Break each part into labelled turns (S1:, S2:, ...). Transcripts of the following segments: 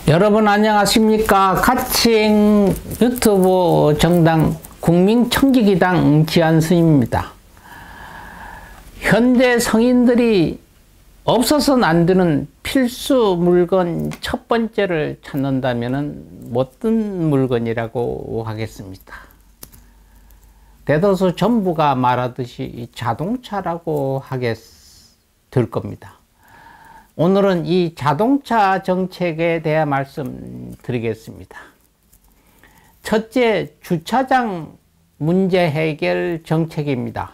S1: 여러분 안녕하십니까? 가칭 유튜브 정당 국민청지기당 지한스입니다. 현대 성인들이 없어서는 안 되는 필수 물건 첫 번째를 찾는다면 어떤 물건이라고 하겠습니다. 대다수 전부가 말하듯이 자동차라고 하게 될 겁니다. 오늘은 이 자동차 정책에 대해 말씀드리겠습니다. 첫째, 주차장 문제 해결 정책입니다.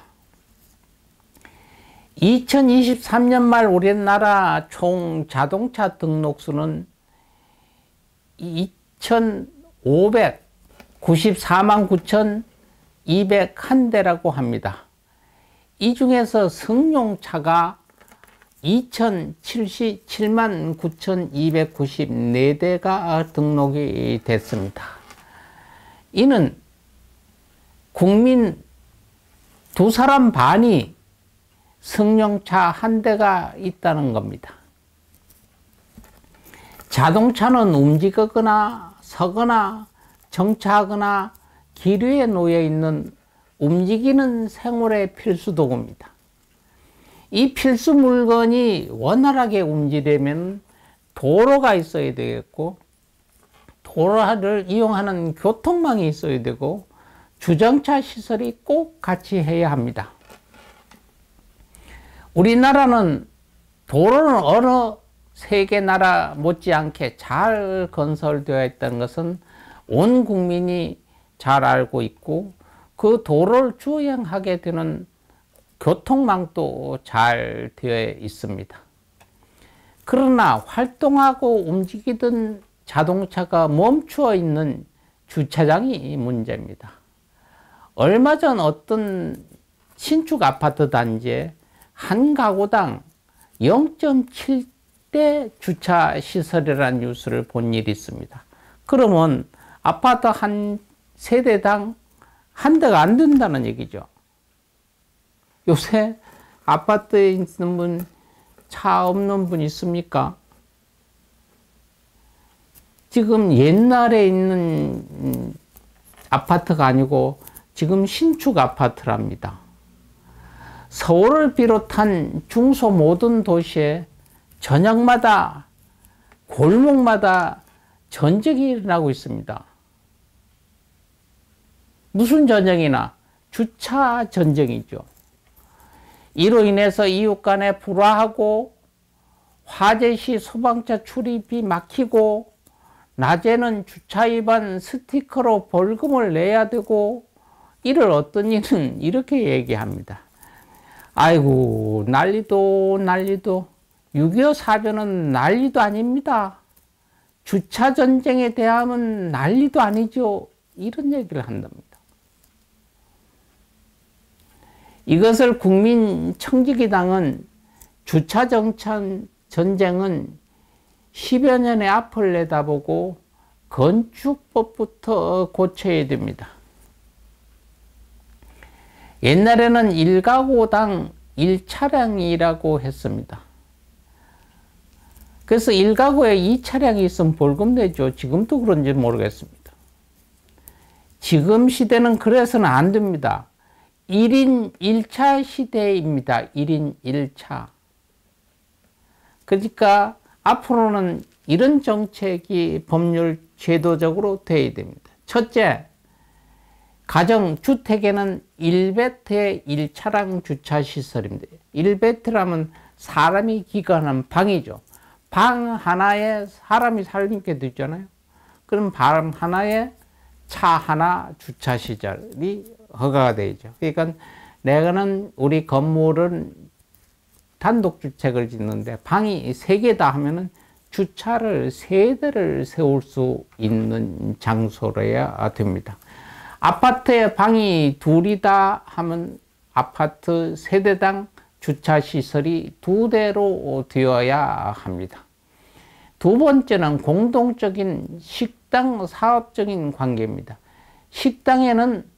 S1: 2023년 말 우리나라 총 자동차 등록수는 2,594만 9,201대라고 합니다. 이 중에서 승용차가 2,077만 9,294대가 등록이 됐습니다. 이는 국민 2사람 반이 승용차 한 대가 있다는 겁니다. 자동차는 움직이거나 서거나 정차하거나 길 위에 놓여 있는 움직이는 생활의 필수 도구입니다. 이 필수 물건이 원활하게 움직이려면 도로가 있어야 되겠고, 도로를 이용하는 교통망이 있어야 되고, 주정차 시설이 꼭 같이 해야 합니다. 우리나라는 도로는 어느 세계 나라 못지않게 잘 건설되어 있다는 것은 온 국민이 잘 알고 있고, 그 도로를 주행하게 되는 교통망도 잘 되어 있습니다. 그러나 활동하고 움직이던 자동차가 멈추어 있는 주차장이 문제입니다. 얼마 전 어떤 신축 아파트 단지에 한 가구당 0.7대 주차 시설이라는 뉴스를 본 일이 있습니다. 그러면 아파트 한 세대당 한 대가 안 된다는 얘기죠. 요새 아파트에 있는 분, 차 없는 분 있습니까? 지금 옛날에 있는 아파트가 아니고 지금 신축 아파트랍니다. 서울을 비롯한 중소 모든 도시에 저녁마다 골목마다 전쟁이 일어나고 있습니다. 무슨 전쟁이나 주차 전쟁이죠. 이로 인해서 이웃 간에 불화하고 화재 시 소방차 출입이 막히고 낮에는 주차 위반 스티커로 벌금을 내야 되고, 이를 어떤 이는 이렇게 얘기합니다. 아이고 난리도 6.25 사변은 난리도 아닙니다. 주차 전쟁에 대하면 난리도 아니죠. 이런 얘기를 한답니다. 이것을 국민청지기당은 주차 전쟁은 10여 년의 앞을 내다보고 건축법부터 고쳐야 됩니다. 옛날에는 1가구당 1차량이라고 했습니다. 그래서 1가구에 2차량이 있으면 벌금 내죠. 지금도 그런지 모르겠습니다. 지금 시대는 그래서는 안 됩니다. 1인 1차 시대입니다. 1인 1차. 그러니까 앞으로는 이런 정책이 법률 제도적으로 되어야 됩니다. 첫째, 가정주택에는 1베트의 1차량 주차시설입니다. 1베트라면 사람이 기관한 방이죠. 방 하나에 사람이 살게 되잖아요. 그럼 방 하나에 차 하나 주차시설이 허가가 되죠. 그러니까 내가는 우리 건물은 단독주택을 짓는데 방이 3개다 하면은 주차를 3대를 세울 수 있는 장소로야 됩니다. 아파트에 방이 2이다 하면 아파트 세대당 주차시설이 2대로 되어야 합니다. 두 번째는 공동적인 식당 사업적인 관계입니다. 식당에는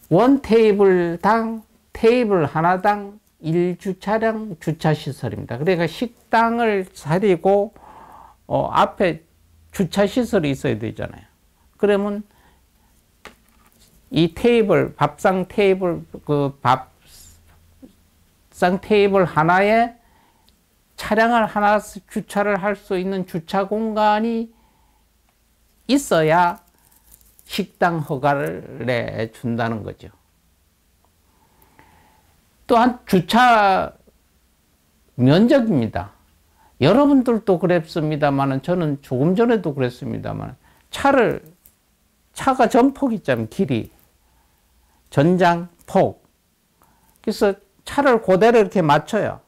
S1: 원 테이블당 테이블 하나당 1주차량 주차시설입니다. 그러니까 식당을 차리고 앞에 주차 시설이 있어야 되잖아요. 그러면 이 테이블, 밥상 테이블, 밥상 테이블 하나에 차량을 하나 주차를 할 수 있는 주차 공간이 있어야 식당 허가를 내준다는 거죠. 또한 주차 면적입니다. 여러분들도 그랬습니다만 저는 조금 전에도 그랬습니다만 차가 전폭 있잖아요. 길이 전장 폭. 그래서 차를 그대로 이렇게 맞춰요.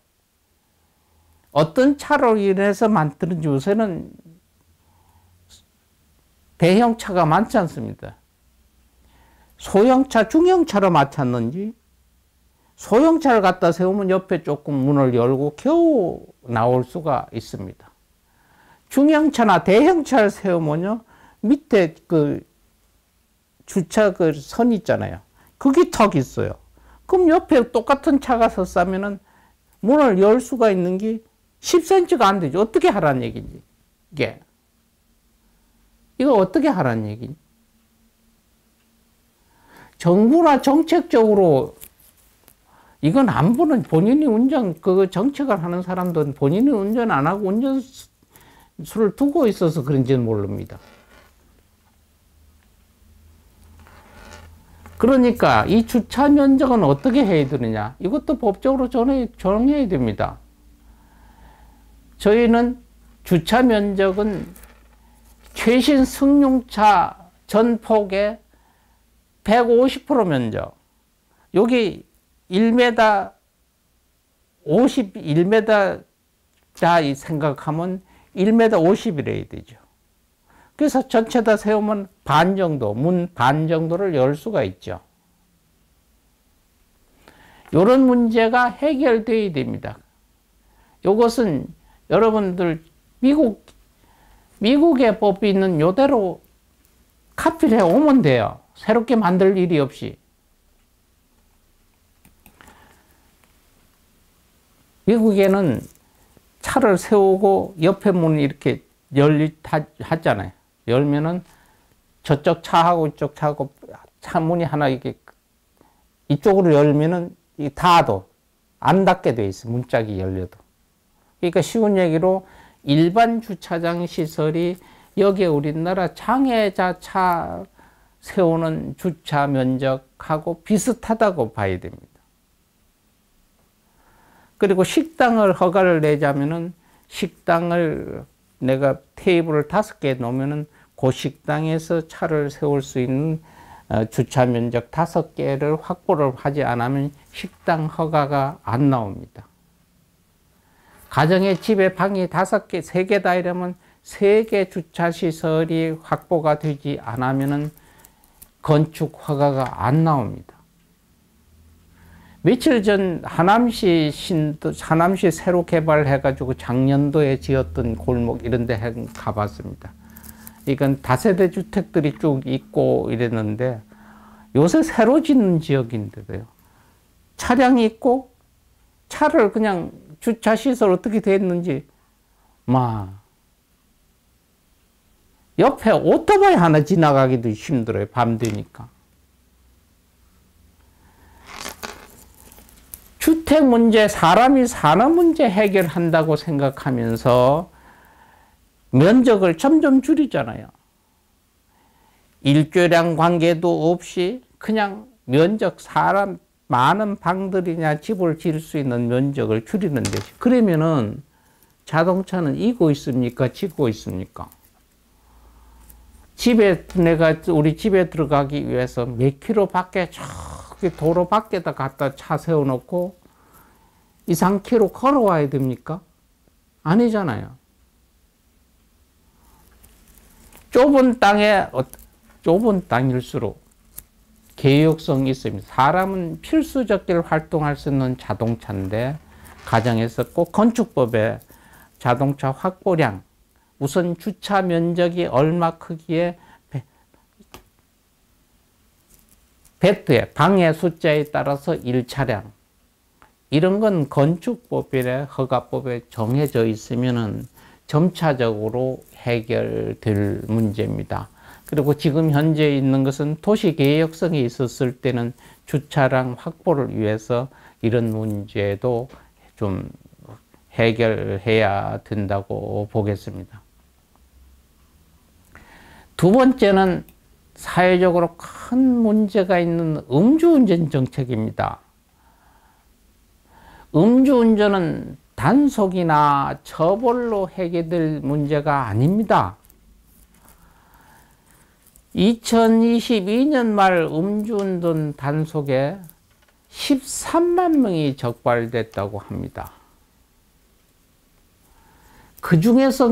S1: 어떤 차로 인해서 만드는지 요새는 대형차가 많지 않습니다. 소형차, 중형차로 맞췄는지 소형차를 갖다 세우면 옆에 조금 문을 열고 겨우 나올 수가 있습니다. 중형차나 대형차를 세우면요, 밑에 주차 선 있잖아요. 그게 턱 있어요. 그럼 옆에 똑같은 차가 섰으면은 문을 열 수가 있는 게 10cm가 안 되죠. 어떻게 하라는 얘기인지. 이거 어떻게 하라는 얘기인지. 정부나 정책적으로 이건 안보는 본인이 정책을 하는 사람들은 본인이 운전 안 하고 운전수를 두고 있어서 그런지는 모릅니다. 그러니까 이 주차 면적은 어떻게 해야 되느냐. 이것도 법적으로 정해야 됩니다. 저희는 주차 면적은 최신 승용차 전폭의 150% 면적. 여기 1m 1m자 생각하면 1m 50이래야 되죠. 그래서 전체 다 세우면 반 정도, 문 반 정도를 열 수가 있죠. 이런 문제가 해결되어야 됩니다. 이것은 여러분들 미국의 법이 있는 이대로 카피를 해오면 돼요. 새롭게 만들 일이 없이. 미국에는 차를 세우고 옆에 문이 이렇게 하잖아요. 열면은 저쪽 차하고 이쪽 차하고 차 문이 하나 이렇게 이쪽으로 열면은 닫아도 안 닫게 돼 있어. 문짝이 열려도. 그러니까 쉬운 얘기로 일반 주차장 시설이 여기에 우리나라 장애자 차 세우는 주차 면적하고 비슷하다고 봐야 됩니다. 그리고 식당을 허가를 내자면은 식당을 내가 테이블을 5개 놓으면은 그 식당에서 차를 세울 수 있는 주차 면적 5개를 확보를 하지 않으면 식당 허가가 안 나옵니다. 가정에 집에 방이 5개, 3개다 이러면 3개 주차 시설이 확보가 되지 않으면은 건축 허가가 안 나옵니다. 며칠 전 하남시 새로 개발해가지고 작년도에 지었던 골목 이런 데 가봤습니다. 이건 다세대 주택들이 쭉 있고 이랬는데 요새 새로 짓는 지역인데도요. 차량이 있고 차를 그냥 주차 시설 어떻게 됐는지 옆에 오토바이 하나 지나가기도 힘들어요. 밤 되니까. 주택 문제, 사람이 사는 문제 해결한다고 생각하면서 면적을 점점 줄이잖아요. 일조량 관계도 없이 그냥 면적, 사람 많은 방들이냐 집을 지을 수 있는 면적을 줄이는 데죠. 그러면은 자동차는 이고 있습니까? 지고 있습니까? 우리 집에 들어가기 위해서 몇 킬로 밖에 저기 도로 밖에다 갖다 차 세워놓고 2, 3킬로 걸어와야 됩니까? 아니잖아요. 좁은 땅일수록 개혁성이 있습니다. 사람은 필수적으로 활동할 수 있는 자동차인데 가정에서 꼭 건축법에 자동차 확보량, 우선 주차 면적이 얼마 크기에 배트에 방의 숫자에 따라서 1차량 이런 건 건축법에 허가법에 정해져 있으면은 점차적으로 해결될 문제입니다. 그리고 지금 현재 있는 것은 도시계획성이 있었을 때는 주차장 확보를 위해서 이런 문제도 좀 해결해야 된다고 보겠습니다. 두 번째는 사회적으로 큰 문제가 있는 음주운전 정책입니다. 음주운전은 단속이나 처벌로 해결될 문제가 아닙니다. 2022년 말 음주운전 단속에 13만 명이 적발됐다고 합니다. 그 중에서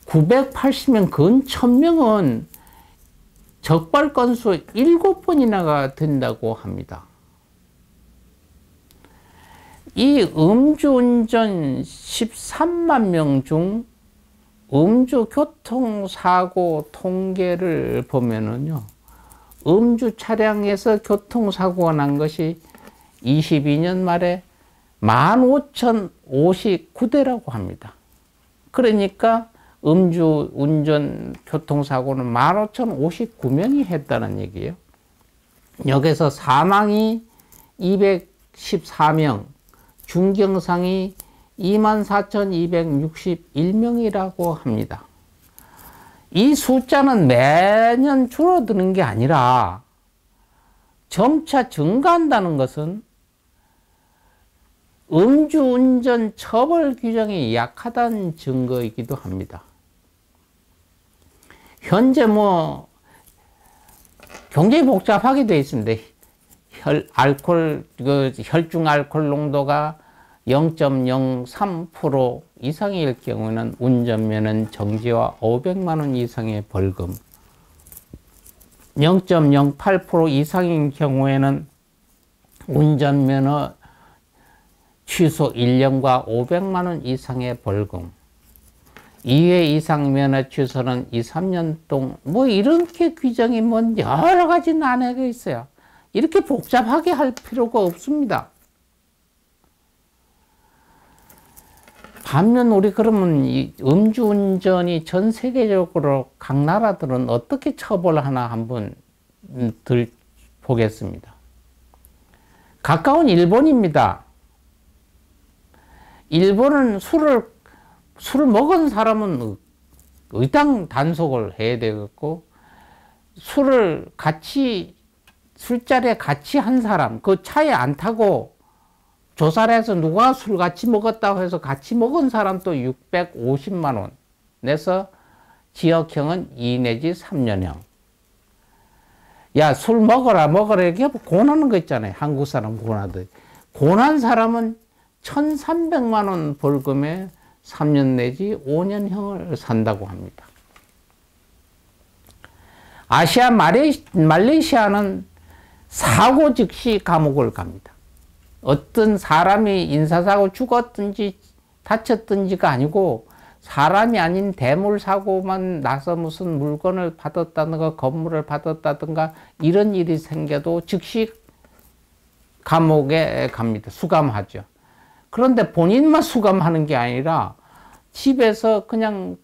S1: 980명, 근 1000명은 적발 건수 7번이나가 된다고 합니다. 이 음주운전 13만 명 중 음주교통사고 통계를 보면은요, 음주 차량에서 교통사고가 난 것이 22년 말에 15,059대라고 합니다. 그러니까 음주운전 교통사고는 15,059명이 했다는 얘기예요. 여기서 사망이 214명, 중경상이 24,261명이라고 합니다. 이 숫자는 매년 줄어드는 게 아니라 점차 증가한다는 것은 음주운전 처벌 규정이 약하다는 증거이기도 합니다. 현재 굉장히 복잡하게 되어 있습니다. 혈중 알코올 농도가 0.03% 이상일 경우는 운전면허 정지와 500만 원 이상의 벌금, 0.08% 이상인 경우에는 운전면허 취소 1년과 500만 원 이상의 벌금, 2회 이상 면허 취소는 2, 3년 동안 이렇게 규정이 여러 가지 난해가 있어요. 이렇게 복잡하게 할 필요가 없습니다. 반면 우리 그러면 이 음주운전이 전 세계적으로 각 나라들은 어떻게 처벌하나 한번 보겠습니다. 가까운 일본입니다. 일본은 술을 먹은 사람은 의당 단속을 해야 되겠고, 술자리에 같이 한 사람, 그 차에 안 타고 조사를 해서 누가 술 같이 먹었다고 해서 같이 먹은 사람 또 650만 원 내서 지역형은 2 내지 3년형. 야, 술 먹어라 이렇게 고나는 거 있잖아요. 한국 사람 고나듯. 고난 사람은 1,300만 원 벌금에 3년 내지 5년형을 산다고 합니다. 아시아 말레이시아는 사고 즉시 감옥을 갑니다. 어떤 사람이 인사사고 죽었든지 다쳤든지가 아니고 사람이 아닌 대물사고만 나서 무슨 물건을 받았다든가 건물을 받았다든가 이런 일이 생겨도 즉시 감옥에 갑니다. 수감하죠. 그런데 본인만 수감하는 게 아니라 집에서 그냥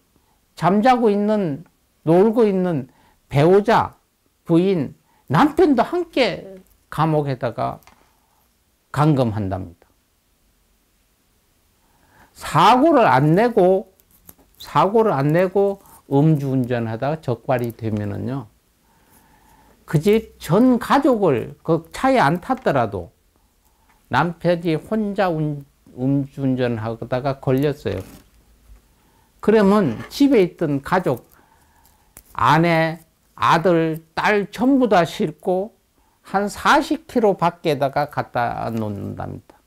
S1: 잠자고 있는, 놀고 있는 배우자, 부인, 남편도 함께 감옥에다가 감금한답니다. 사고를 안 내고 음주운전하다가 적발이 되면은요, 그 집 전 가족을 그 차에 안 탔더라도 남편이 혼자 음주운전하다가 걸렸어요. 그러면 집에 있던 가족, 아내, 아들, 딸 전부 다 싣고 한 40km 밖에다가 갖다 놓는답니다.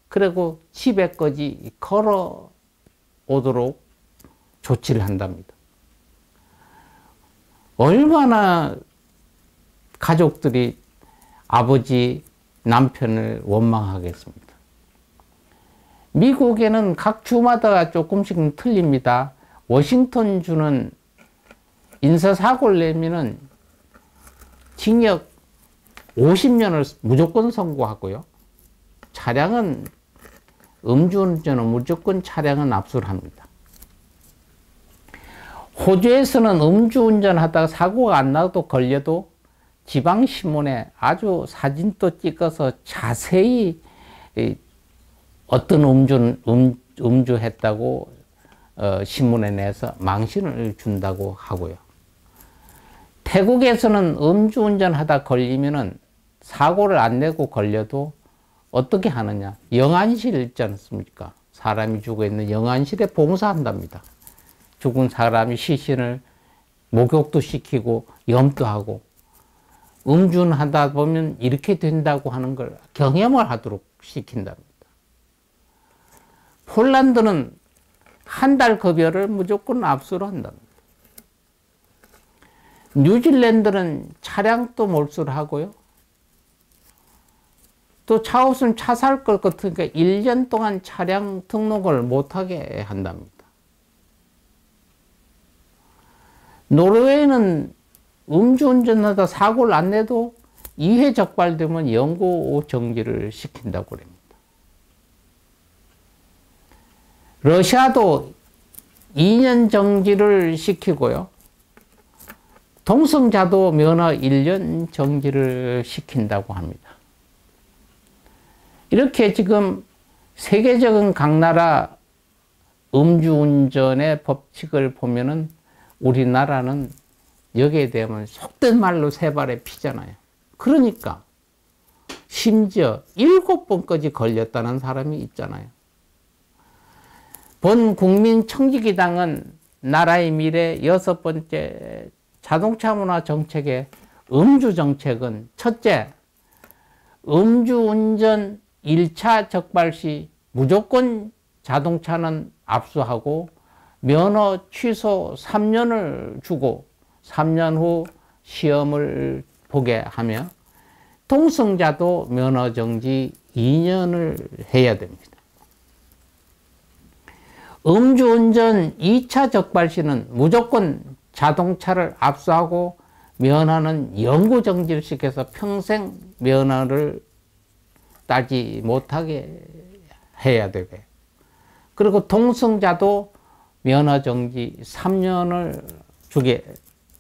S1: 그리고 집에까지 걸어 오도록 조치를 한답니다. 얼마나 가족들이 아버지, 남편을 원망하겠습니다. 미국에는 각 주마다 조금씩 틀립니다. 워싱턴 주는 인사사고를 내면은 징역 50년을 무조건 선고하고요. 음주운전은 무조건 차량은 압수를 합니다. 호주에서는 음주운전하다가 사고가 안 나도 걸려도 지방신문에 아주 사진도 찍어서 자세히 어떤 음주했다고 신문에 내서 망신을 준다고 하고요. 태국에서는 음주운전하다 걸리면은 사고를 안 내고 걸려도 어떻게 하느냐? 영안실 있지 않습니까? 사람이 죽어 있는 영안실에 봉사한답니다. 죽은 사람이 시신을 목욕도 시키고 염도 하고, 음주하다 보면 이렇게 된다고 하는 걸 경험을 하도록 시킨답니다. 폴란드는 한 달 급여를 무조건 압수를 한답니다. 뉴질랜드는 차량도 몰수를 하고요. 또 차 없으면 차 살 것 같으니까 1년 동안 차량 등록을 못하게 한답니다. 노르웨이는 음주운전하다 사고를 안 내도 2회 적발되면 영구 정지를 시킨다고 합니다. 러시아도 2년 정지를 시키고요. 동성자도 면허 1년 정지를 시킨다고 합니다. 이렇게 지금 세계적인 각 나라 음주운전의 법칙을 보면은 우리나라는 여기에 대하면 속된 말로 세 발의 피잖아요. 그러니까 심지어 7번까지 걸렸다는 사람이 있잖아요. 본 국민청지기당은 나라의 미래 6번째 자동차 문화 정책의 음주 정책은 첫째, 음주운전 1차 적발 시 무조건 자동차는 압수하고 면허 취소 3년을 주고 3년 후 시험을 보게 하며 동성자도 면허 정지 2년을 해야 됩니다. 음주운전 2차 적발 시는 무조건 자동차를 압수하고 면허는 영구 정지를 시켜서 평생 면허를 따지 못하게 해야 되고요. 그리고 동성자도 면허 정지 3년을 주게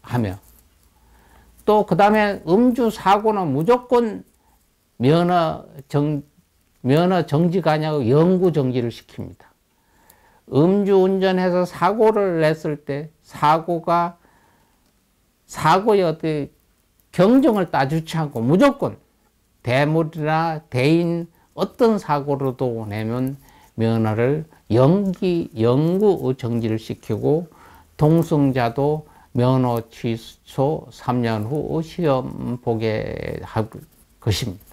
S1: 하며, 또 그 다음에 음주 사고는 무조건 면허 정지가 아니고 영구 정지를 시킵니다. 음주운전해서 사고를 냈을 때 사고의 어떤 경정을 따지지 않고 무조건 대물이나 대인 어떤 사고로도 내면 면허를 영구 정지를 시키고 동성자도 면허 취소 3년 후 시험 보게 할 것입니다.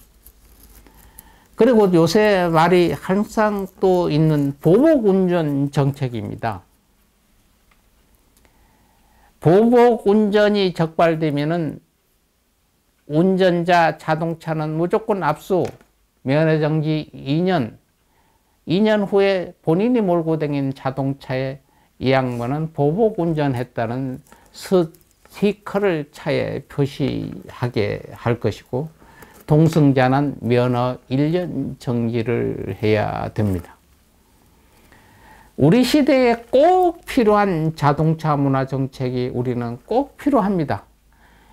S1: 그리고 요새 말이 항상 또 있는 보복운전 정책입니다. 보복운전이 적발되면은 운전자 자동차는 무조건 압수, 면허정지 2년 후에 본인이 몰고 다니는 자동차에 이 양반은 보복운전했다는 스티커를 차에 표시하게 할 것이고, 동승자는 면허 1년 정지를 해야 됩니다. 우리 시대에 꼭 필요한 자동차 문화 정책이 우리는 꼭 필요합니다.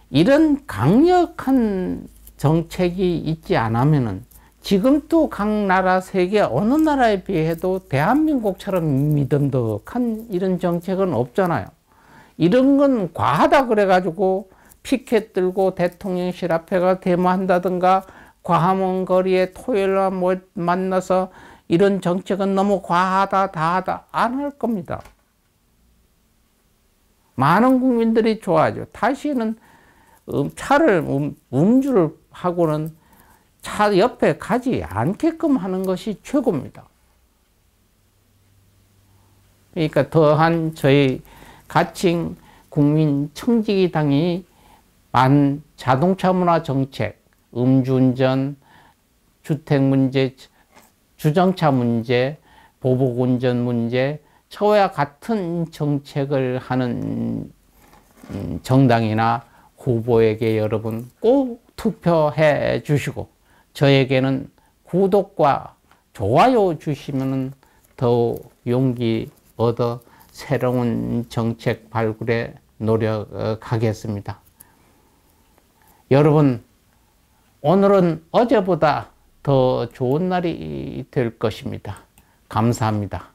S1: 이런 강력한 정책이 있지 않으면은 지금도 각 나라 세계 어느 나라에 비해도 대한민국처럼 미덕한 이런 정책은 없잖아요. 이런 건 과하다 그래가지고 피켓 들고 대통령실 앞에 가 데모한다든가 광화문 거리에 토요일날 만나서 이런 정책은 너무 과하다 다하다 안 할 겁니다. 많은 국민들이 좋아하죠. 다시는 차를 음주를 하고는 차 옆에 가지 않게끔 하는 것이 최고입니다. 그러니까 더한 저희 가칭 국민청지기당이 자동차 문화 정책, 음주운전, 주택 문제, 주정차 문제, 보복운전 문제, 저와 같은 정책을 하는 정당이나 후보에게 여러분 꼭 투표해 주시고, 저에게는 구독과 좋아요 주시면 더욱 용기 얻어 새로운 정책 발굴에 노력하겠습니다. 여러분, 오늘은 어제보다 더 좋은 날이 될 것입니다. 감사합니다.